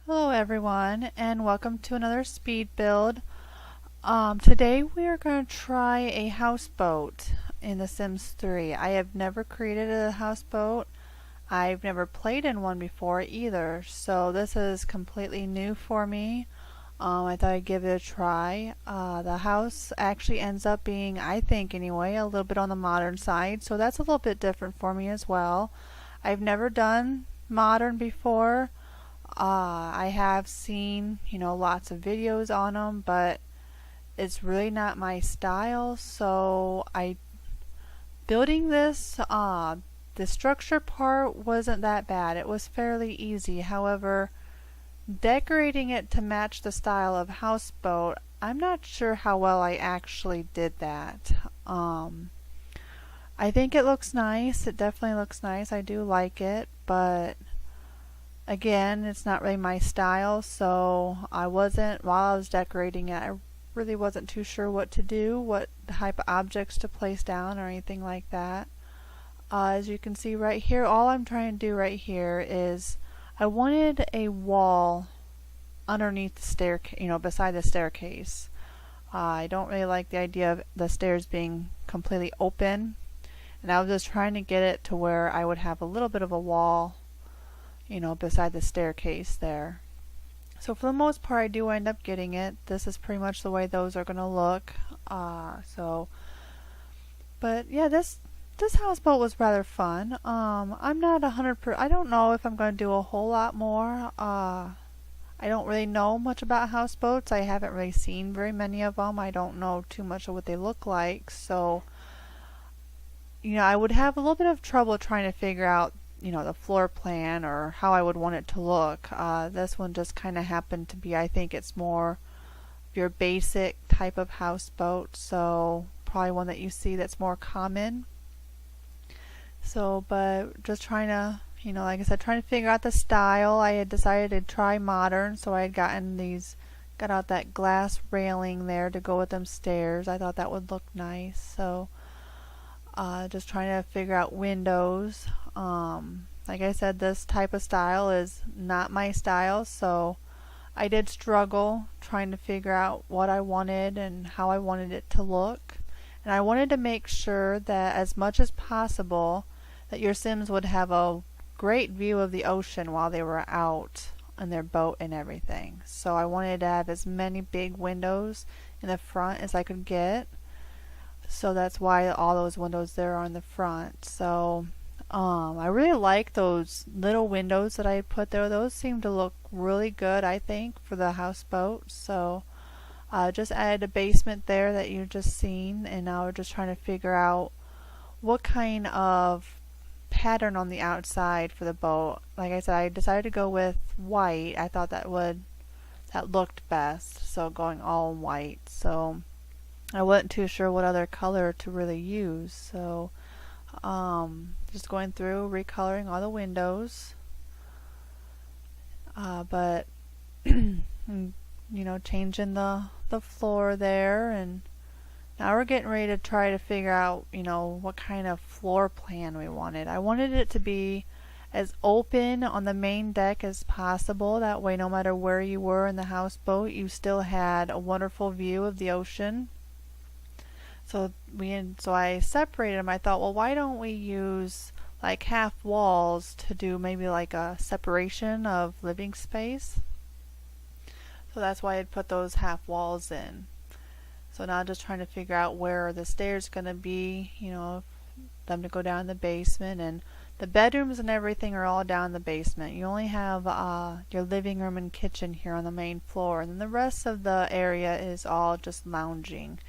Hello everyone, and welcome to another speed build. Today we are going to try a houseboat in The Sims 3. I have never created a houseboat. I've never played in one before either, so this is completely new for me. I thought I'd give it a try. The house actually ends up being, I think anyway, a little bit on the modern side, so that's a little bit different for me as well. I've never done modern before. I have seen, lots of videos on them, but it's really not my style. So building this, the structure part wasn't that bad. It was fairly easy. However, decorating it to match the style of houseboat, I'm not sure how well I actually did that. I think it looks nice. It definitely looks nice. I do like it, but again, it's not really my style, so while I was decorating it, I really wasn't too sure what to do, what type of objects to place down or anything like that. As you can see right here, all I'm trying to do right here is I wanted a wall underneath the staircase, beside the staircase. I don't really like the idea of the stairs being completely open, and I was just trying to get it to where I would have a little bit of a wall beside the staircase there. So for the most part, I do end up getting it. This is pretty much the way those are going to look. But yeah, this houseboat was rather fun. I'm not 100%. I don't know if I'm going to do a whole lot more. I don't really know much about houseboats. I haven't really seen very many of them. I don't know too much of what they look like. So, I would have a little bit of trouble trying to figure out the floor plan or how I would want it to look. This one just kind of happened to be, I think it's more your basic type of houseboat, so probably one that you see that's more common. So, but just trying to, like I said, trying to figure out the style. I had decided to try modern, so I had got out that glass railing there to go with them stairs. I thought that would look nice, so just trying to figure out windows. Like I said, this type of style is not my style, so I did struggle trying to figure out what I wanted and how I wanted it to look. And I wanted to make sure that as much as possible that your Sims would have a great view of the ocean while they were out on their boat and everything. So I wanted to have as many big windows in the front as I could get. So that's why all those windows there are in the front. So I really like those little windows that I had put there. Those seem to look really good, I think, for the houseboat. So just added a basement there that you've just seen, and now we're just trying to figure out what kind of pattern on the outside for the boat. Like I said, I decided to go with white. I thought that looked best, so going all white. So I wasn't too sure what other color to really use, so just going through recoloring all the windows, but changing the floor there, and now we're getting ready to try to figure out what kind of floor plan we wanted. I wanted it to be as open on the main deck as possible. That way, no matter where you were in the houseboat, you still had a wonderful view of the ocean. So I separated them. I thought, well, why don't we use like half walls to do maybe like a separation of living space? So that's why I'd put those half walls in. So now just trying to figure out where the stairs going to be, them to go down in the basement, and the bedrooms and everything are all down in the basement. You only have your living room and kitchen here on the main floor, and then the rest of the area is all just lounging.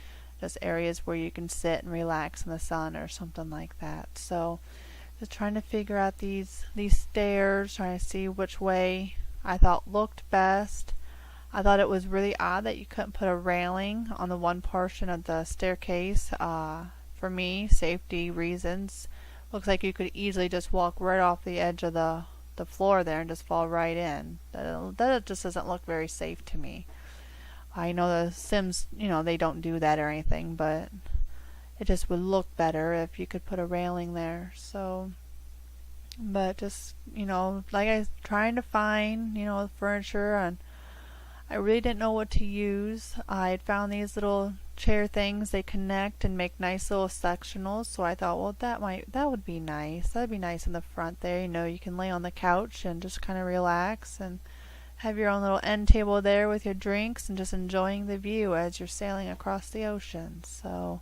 Just areas where you can sit and relax in the sun or something like that. So just trying to figure out these stairs, trying to see which way I thought looked best. I thought it was really odd that you couldn't put a railing on the one portion of the staircase. For me, safety reasons, looks like you could easily just walk right off the edge of the floor there and just fall right in. That just doesn't look very safe to me. I know the Sims, they don't do that or anything, but it just would look better if you could put a railing there. So, but just, like I was trying to find, furniture, and I really didn't know what to use. I had found these little chair things. They connect and make nice little sectionals. So I thought, well, that would be nice. That'd be nice in the front there. You can lay on the couch and just kind of relax and have your own little end table there with your drinks and just enjoying the view as you're sailing across the ocean. So,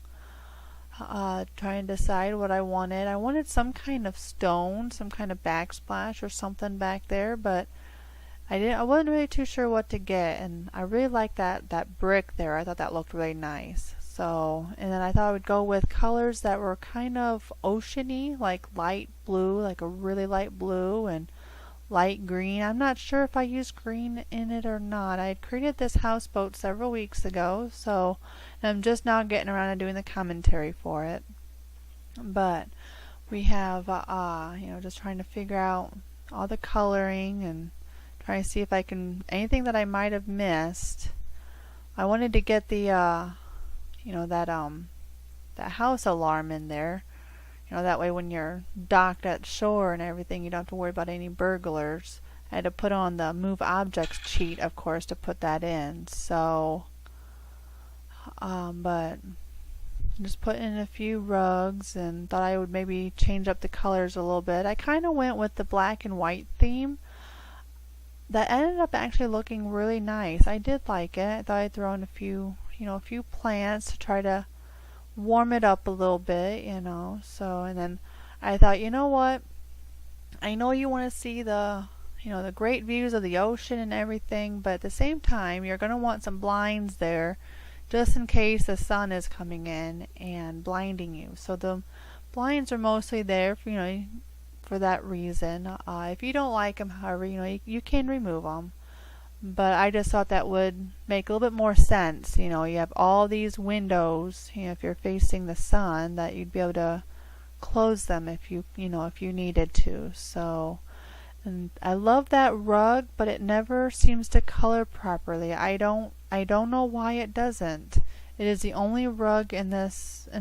trying to decide what I wanted. I wanted some kind of stone, some kind of backsplash or something back there, but I wasn't really too sure what to get, and I really liked that brick there. I thought that looked really nice. So, and then I thought I would go with colors that were kind of oceany, like light blue, like a really light blue, and light green. I'm not sure if I used green in it or not. I had created this houseboat several weeks ago, so I'm just now getting around to doing the commentary for it. But we have, just trying to figure out all the coloring and trying to see if I can, anything that I might have missed. I wanted to get the, that house alarm in there. That way when you're docked at shore and everything, you don't have to worry about any burglars. I had to put on the move objects cheat, of course, to put that in. So, but just put in a few rugs and thought I would maybe change up the colors a little bit. I kind of went with the black and white theme. That ended up actually looking really nice. I did like it. I thought I'd throw in a few plants to try to warm it up a little bit, So, and then I thought, you know what? I know you want to see the great views of the ocean and everything, but at the same time, you're going to want some blinds there just in case the sun is coming in and blinding you. So the blinds are mostly there for that reason. If you don't like them, however, you can remove them. But I just thought that would make a little bit more sense. You have all these windows, if you're facing the sun, that you'd be able to close them if you needed to. So, and I love that rug, but it never seems to color properly. I don't know why it doesn't. It is the only rug in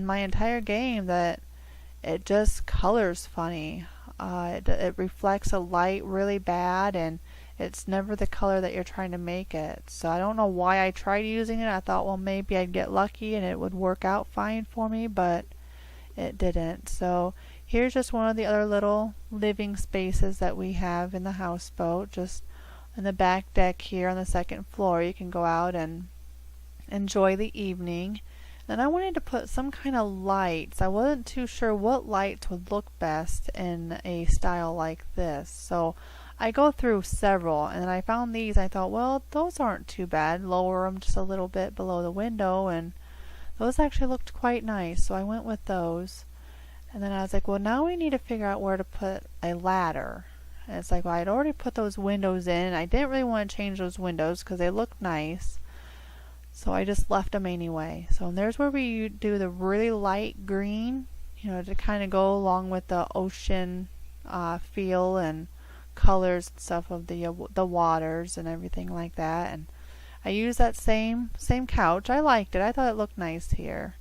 my entire game that it just colors funny. It reflects a light really bad, and it's never the color that you're trying to make it. So I don't know why I tried using it. I thought, well, maybe I'd get lucky and it would work out fine for me, but it didn't. So here's just one of the other little living spaces that we have in the houseboat. Just in the back deck here on the second floor, you can go out and enjoy the evening. And I wanted to put some kind of lights. I wasn't too sure what lights would look best in a style like this. So I go through several, and I found these. I thought, well, those aren't too bad. Lower them just a little bit below the window, and those actually looked quite nice. So I went with those. And then I was like, well, now we need to figure out where to put a ladder. And it's like, well, I'd already put those windows in. I didn't really want to change those windows because they look nice. So I just left them anyway. So there's where we do the really light green, to kind of go along with the ocean feel and colors and stuff of the waters and everything like that. And I used that same couch. I liked it. I thought it looked nice here.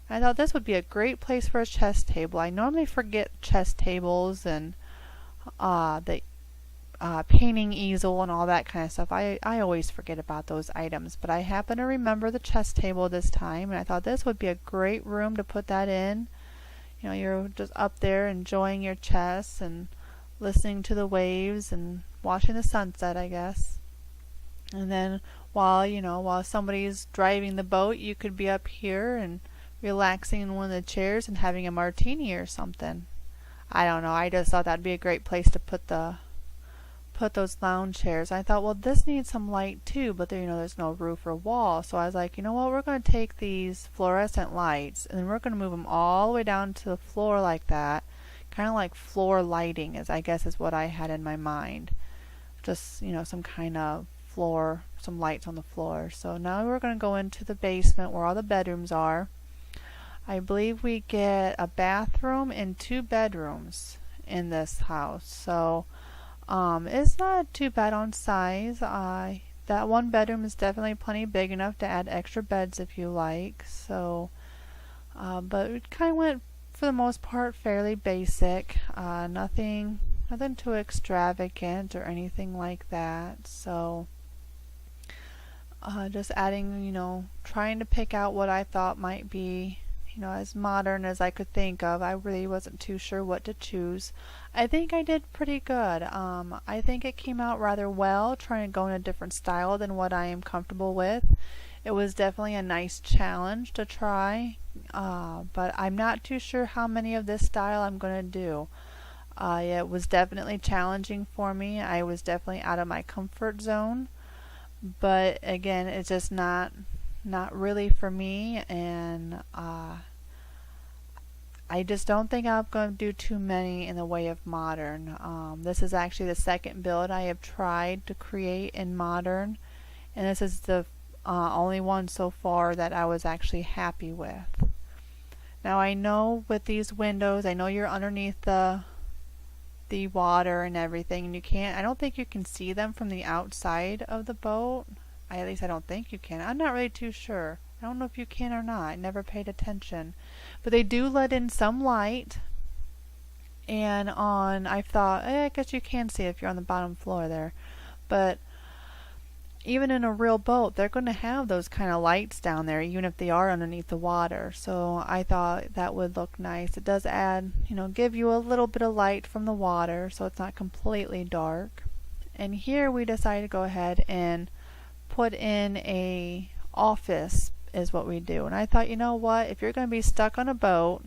I thought this would be a great place for a chess table. I normally forget chess tables and the painting easel and all that kind of stuff. I always forget about those items, but I happen to remember the chess table this time, and I thought this would be a great room to put that in. You're just up there enjoying your chess and listening to the waves and watching the sunset, I guess. And then while somebody's driving the boat, you could be up here and relaxing in one of the chairs and having a martini or something. I don't know. I just thought that'd be a great place to put those lounge chairs. I thought, well, this needs some light too, but there, there's no roof or wall. So I was like, you know what, we're going to take these fluorescent lights and then we're going to move them all the way down to the floor like that. Kind of like floor lighting is what I had in my mind. Just, some kind of floor, some lights on the floor. So now we're going to go into the basement where all the bedrooms are. I believe we get a bathroom and 2 bedrooms in this house. So it's not too bad on size. I that one bedroom is definitely plenty big enough to add extra beds if you like. So, but it kind of went for the most part fairly basic. Nothing too extravagant or anything like that. So, just adding, trying to pick out what I thought might be, as modern as I could think of. I really wasn't too sure what to choose. I think I did pretty good. I think it came out rather well, trying to go in a different style than what I am comfortable with. It was definitely a nice challenge to try, but I'm not too sure how many of this style I'm going to do. It was definitely challenging for me. I was definitely out of my comfort zone, but again, it's just not really for me, and I just don't think I'm going to do too many in the way of modern. This is actually the second build I have tried to create in modern, and this is the only one so far that I was actually happy with. Now I know with these windows, I know you're underneath the water and everything, and I don't think you can see them from the outside of the boat. At least I don't think you can. I'm not really too sure. I don't know if you can or not. I never paid attention. But they do let in some light. And I thought, I guess you can see if you're on the bottom floor there. But even in a real boat, they're going to have those kind of lights down there, even if they are underneath the water. So I thought that would look nice. It does add, give you a little bit of light from the water, so it's not completely dark. And here we decided to go ahead and put in a office is what we do. And I thought, what, if you're going to be stuck on a boat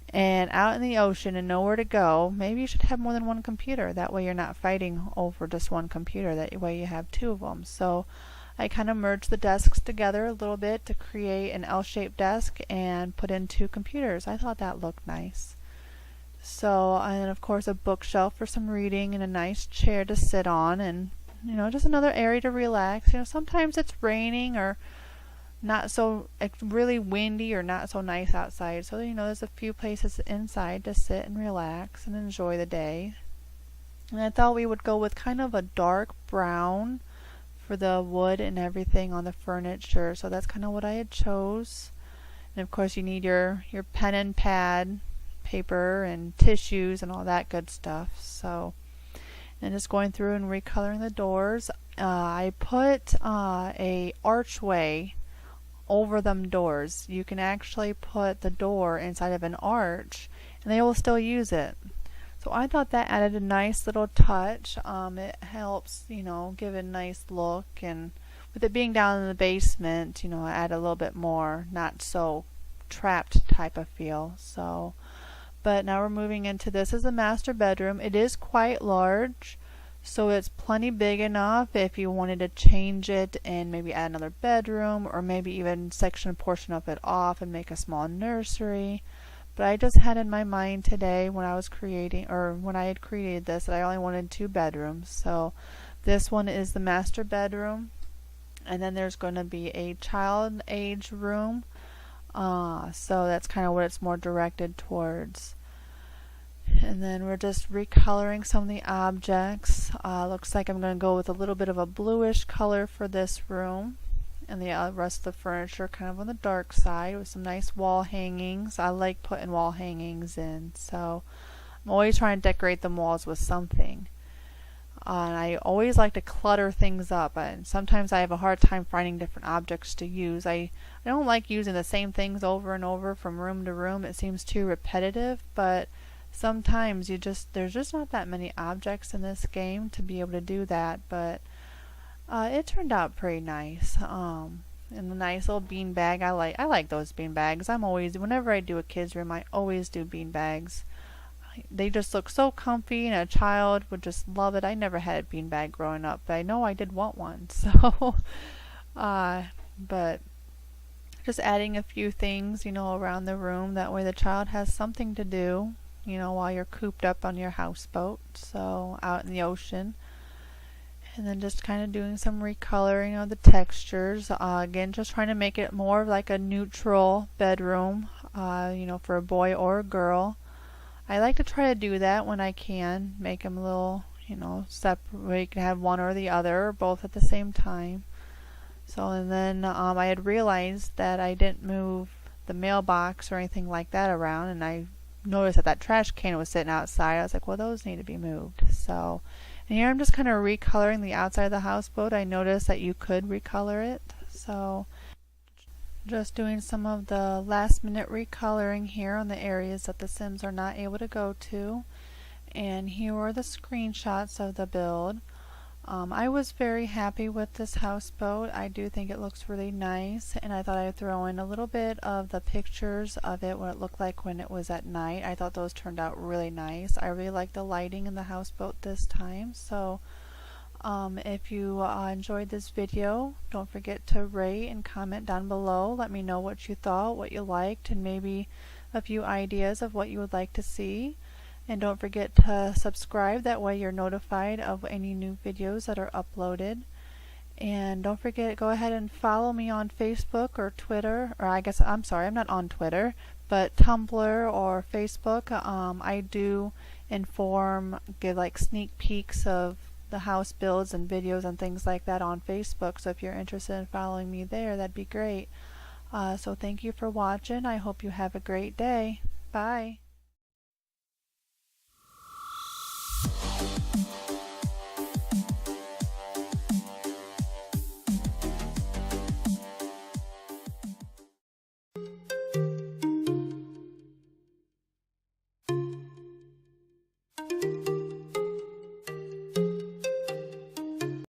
and out in the ocean and nowhere to go, maybe you should have more than one computer. That way you're not fighting over just one computer. That way you have two of them. So I kind of merged the desks together a little bit to create an L-shaped desk and put in two computers. I thought that looked nice. So, and of course a bookshelf for some reading and a nice chair to sit on, and just another area to relax. Sometimes it's raining or not so really windy or not so nice outside. So, there's a few places inside to sit and relax and enjoy the day. And I thought we would go with kind of a dark brown for the wood and everything on the furniture. So that's kind of what I had chose. And of course you need your pen and pad, paper and tissues and all that good stuff. So, and just going through and recoloring the doors. I put a archway over them doors. You can actually put the door inside of an arch and they will still use it. So I thought that added a nice little touch. It helps, give a nice look, and with it being down in the basement, add a little bit more, not so trapped type of feel. So, but now we're moving into this is the master bedroom. It is quite large, so it's plenty big enough if you wanted to change it and maybe add another bedroom, or maybe even section a portion of it off and make a small nursery. But I just had in my mind today when I was creating, or when I had created this, that I only wanted 2 bedrooms. So this one is the master bedroom, and then there's going to be a child age room. So that's kind of what it's more directed towards. And then we're just recoloring some of the objects. Looks like I'm going to go with a little bit of a bluish color for this room, and the rest of the furniture kind of on the dark side with some nice wall hangings. I like putting wall hangings in, so I'm always trying to decorate the walls with something. And I always like to clutter things up, and sometimes I have a hard time finding different objects to use. I don't like using the same things over and over from room to room. It seems too repetitive, but sometimes there's just not that many objects in this game to be able to do that. But it turned out pretty nice. And the nice little bean bag. I like those bean bags. Whenever I do a kids room, I always do bean bags. They just look so comfy, and a child would just love it. I never had a bean bag growing up, but I know I did want one. So, but just adding a few things, around the room. That way the child has something to do, while you're cooped up on your houseboat, so out in the ocean. And then just kind of doing some recoloring of the textures. Again, just trying to make it more of like a neutral bedroom, for a boy or a girl. I like to try to do that when I can, make them a little, you know, separate. You can have one or the other, or both at the same time. So, and then I had realized that I didn't move the mailbox or anything like that around, and I noticed that that trash can was sitting outside. I was like, well, those need to be moved. So, and here I'm just kind of recoloring the outside of the houseboat. I noticed that you could recolor it. So, just doing some of the last minute recoloring here on the areas that the Sims are not able to go to. And here are the screenshots of the build. I was very happy with this houseboat. I do think it looks really nice, and I thought I'd throw in a little bit of the pictures of it, what it looked like when it was at night. I thought those turned out really nice. I really like the lighting in the houseboat this time. So if you enjoyed this video, don't forget to rate and comment down below. Let me know what you thought, what you liked, and maybe a few ideas of what you would like to see. And don't forget to subscribe, that way you're notified of any new videos that are uploaded. And don't forget, go ahead and follow me on Facebook or Twitter, or I guess, I'm sorry, I'm not on Twitter, but Tumblr or Facebook. I do give like sneak peeks of the house builds and videos and things like that on Facebook, so if you're interested in following me there, that'd be great. So thank you for watching. I hope you have a great day. Bye.